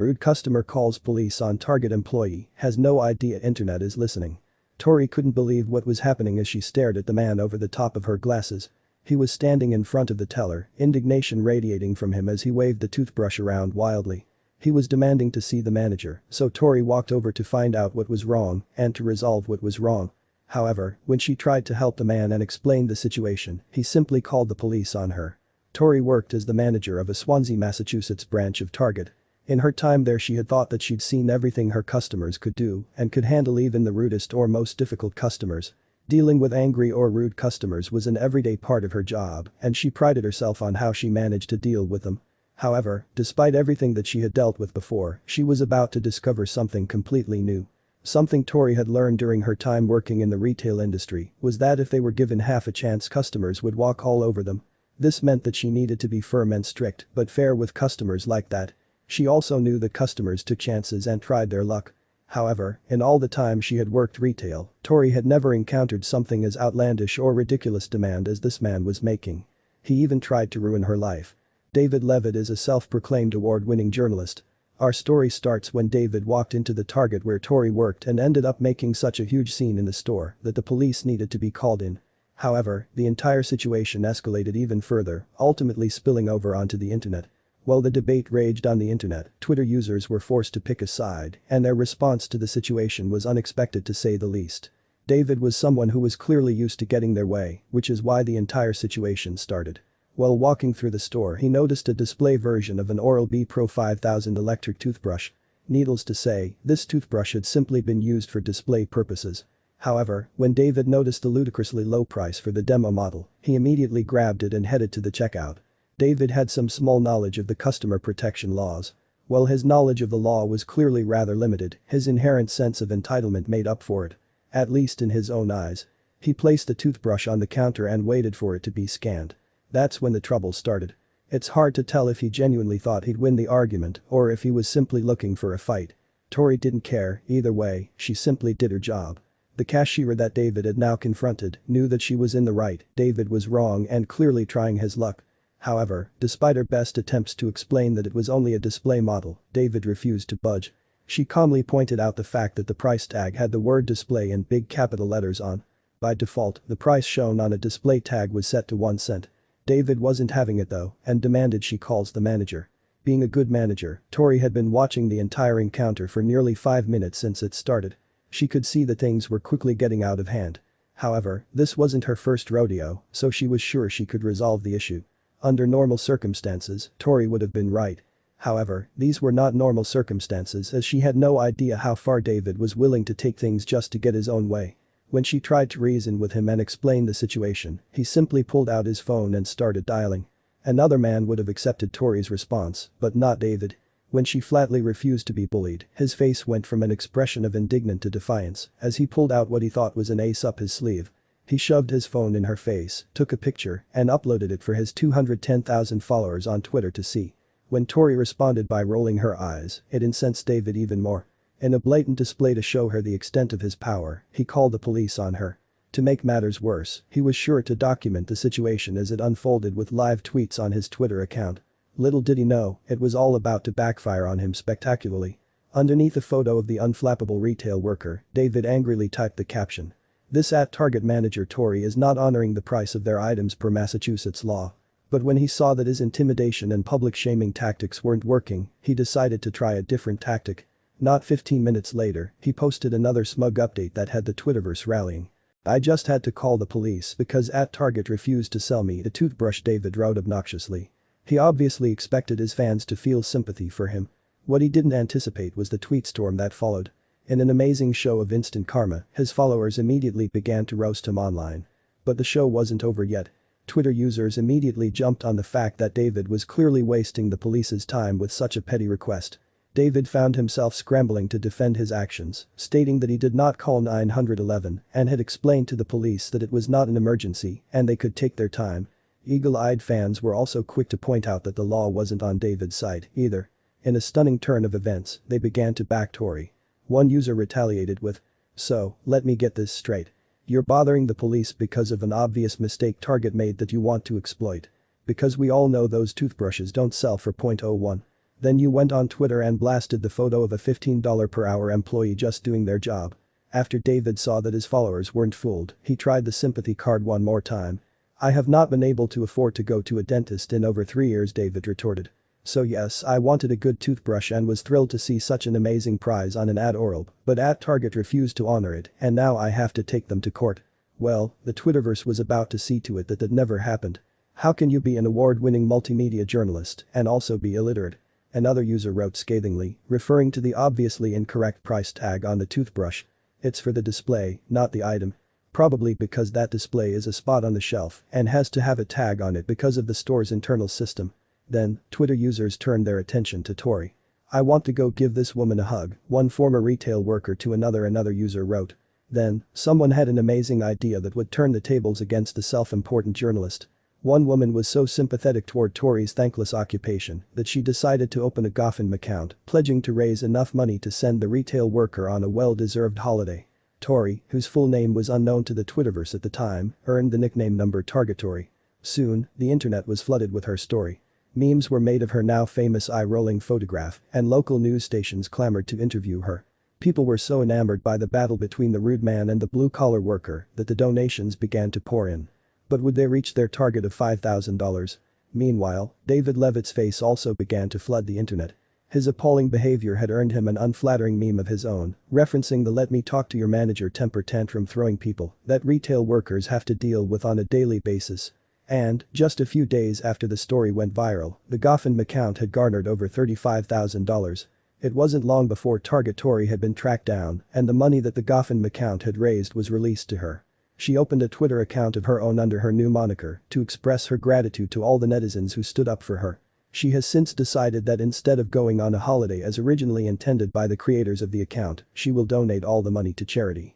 Rude customer calls police on Target employee, has no idea internet is listening. Tori couldn't believe what was happening as she stared at the man over the top of her glasses. He was standing in front of the teller, indignation radiating from him as he waved the toothbrush around wildly. He was demanding to see the manager, so Tori walked over to find out what was wrong and to resolve what was wrong. However, when she tried to help the man and explain the situation, he simply called the police on her. Tori worked as the manager of a Swansea, Massachusetts branch of Target. In her time there she had thought that she'd seen everything her customers could do and could handle even the rudest or most difficult customers. Dealing with angry or rude customers was an everyday part of her job and she prided herself on how she managed to deal with them. However, despite everything that she had dealt with before, she was about to discover something completely new. Something Tori had learned during her time working in the retail industry was that if they were given half a chance customers would walk all over them. This meant that she needed to be firm and strict but fair with customers like that. She also knew that customers took chances and tried their luck. However, in all the time she had worked retail, Tori had never encountered something as outlandish or ridiculous demand as this man was making. He even tried to ruin her life. David Levitt is a self-proclaimed award-winning journalist. Our story starts when David walked into the Target where Tori worked and ended up making such a huge scene in the store that the police needed to be called in. However, the entire situation escalated even further, ultimately spilling over onto the internet. While the debate raged on the internet, Twitter users were forced to pick a side, and their response to the situation was unexpected to say the least. David was someone who was clearly used to getting their way, which is why the entire situation started. While walking through the store he noticed a display version of an Oral-B Pro 5000 electric toothbrush. Needless to say, this toothbrush had simply been used for display purposes. However, when David noticed the ludicrously low price for the demo model, he immediately grabbed it and headed to the checkout. David had some small knowledge of the customer protection laws. While his knowledge of the law was clearly rather limited, his inherent sense of entitlement made up for it. At least in his own eyes. He placed the toothbrush on the counter and waited for it to be scanned. That's when the trouble started. It's hard to tell if he genuinely thought he'd win the argument or if he was simply looking for a fight. Tori didn't care, either way, she simply did her job. The cashier that David had now confronted knew that she was in the right, David was wrong and clearly trying his luck. However, despite her best attempts to explain that it was only a display model, David refused to budge. She calmly pointed out the fact that the price tag had the word display in big capital letters on. By default, the price shown on a display tag was set to 1 cent. David wasn't having it though and demanded she calls the manager. Being a good manager, Tori had been watching the entire encounter for nearly 5 minutes since it started. She could see that things were quickly getting out of hand. However, this wasn't her first rodeo, so she was sure she could resolve the issue. Under normal circumstances, Tori would have been right. However, these were not normal circumstances as she had no idea how far David was willing to take things just to get his own way. When she tried to reason with him and explain the situation, he simply pulled out his phone and started dialing. Another man would have accepted Tori's response, but not David. When she flatly refused to be bullied, his face went from an expression of indignant to defiance as he pulled out what he thought was an ace up his sleeve. He shoved his phone in her face, took a picture, and uploaded it for his 210,000 followers on Twitter to see. When Tori responded by rolling her eyes, it incensed David even more. In a blatant display to show her the extent of his power, he called the police on her. To make matters worse, he was sure to document the situation as it unfolded with live tweets on his Twitter account. Little did he know, it was all about to backfire on him spectacularly. Underneath a photo of the unflappable retail worker, David angrily typed the caption. This @Target manager Tori is not honoring the price of their items per Massachusetts law. But when he saw that his intimidation and public shaming tactics weren't working, he decided to try a different tactic. Not 15 minutes later, he posted another smug update that had the Twitterverse rallying. I just had to call the police because @Target refused to sell me a toothbrush, David wrote obnoxiously. He obviously expected his fans to feel sympathy for him. What he didn't anticipate was the tweet storm that followed. In an amazing show of instant karma, his followers immediately began to roast him online. But the show wasn't over yet. Twitter users immediately jumped on the fact that David was clearly wasting the police's time with such a petty request. David found himself scrambling to defend his actions, stating that he did not call 911 and had explained to the police that it was not an emergency and they could take their time. Eagle-eyed fans were also quick to point out that the law wasn't on David's side either. In a stunning turn of events, they began to back Tori. One user retaliated with, "So, let me get this straight. You're bothering the police because of an obvious mistake Target made that you want to exploit. Because we all know those toothbrushes don't sell for .01. Then you went on Twitter and blasted the photo of a $15 per hour employee just doing their job. After David saw that his followers weren't fooled, he tried the sympathy card one more time. I have not been able to afford to go to a dentist in over 3 years, David retorted. So yes, I wanted a good toothbrush and was thrilled to see such an amazing prize on an ad oral, but at Target refused to honor it and now I have to take them to court. Well, the Twitterverse was about to see to it that that never happened. How can you be an award-winning multimedia journalist and also be illiterate? Another user wrote scathingly, referring to the obviously incorrect price tag on the toothbrush. It's for the display, not the item. Probably because that display is a spot on the shelf and has to have a tag on it because of the store's internal system. Then, Twitter users turned their attention to Tori. I want to go give this woman a hug, one former retail worker to another user wrote. Then, someone had an amazing idea that would turn the tables against the self-important journalist. One woman was so sympathetic toward Tori's thankless occupation that she decided to open a GoFundMe account, pledging to raise enough money to send the retail worker on a well-deserved holiday. Tori, whose full name was unknown to the Twitterverse at the time, earned the nickname number Target Tori. Soon, the internet was flooded with her story. Memes were made of her now famous eye-rolling photograph and local news stations clamored to interview her. People were so enamored by the battle between the rude man and the blue-collar worker that the donations began to pour in. But would they reach their target of $5,000? Meanwhile, David Levitt's face also began to flood the internet. His appalling behavior had earned him an unflattering meme of his own, referencing the "let me talk to your manager" temper tantrum throwing people that retail workers have to deal with on a daily basis. And, just a few days after the story went viral, the GoFundMe account had garnered over $35,000. It wasn't long before Target Tori had been tracked down and the money that the GoFundMe account had raised was released to her. She opened a Twitter account of her own under her new moniker to express her gratitude to all the netizens who stood up for her. She has since decided that instead of going on a holiday as originally intended by the creators of the account, she will donate all the money to charity.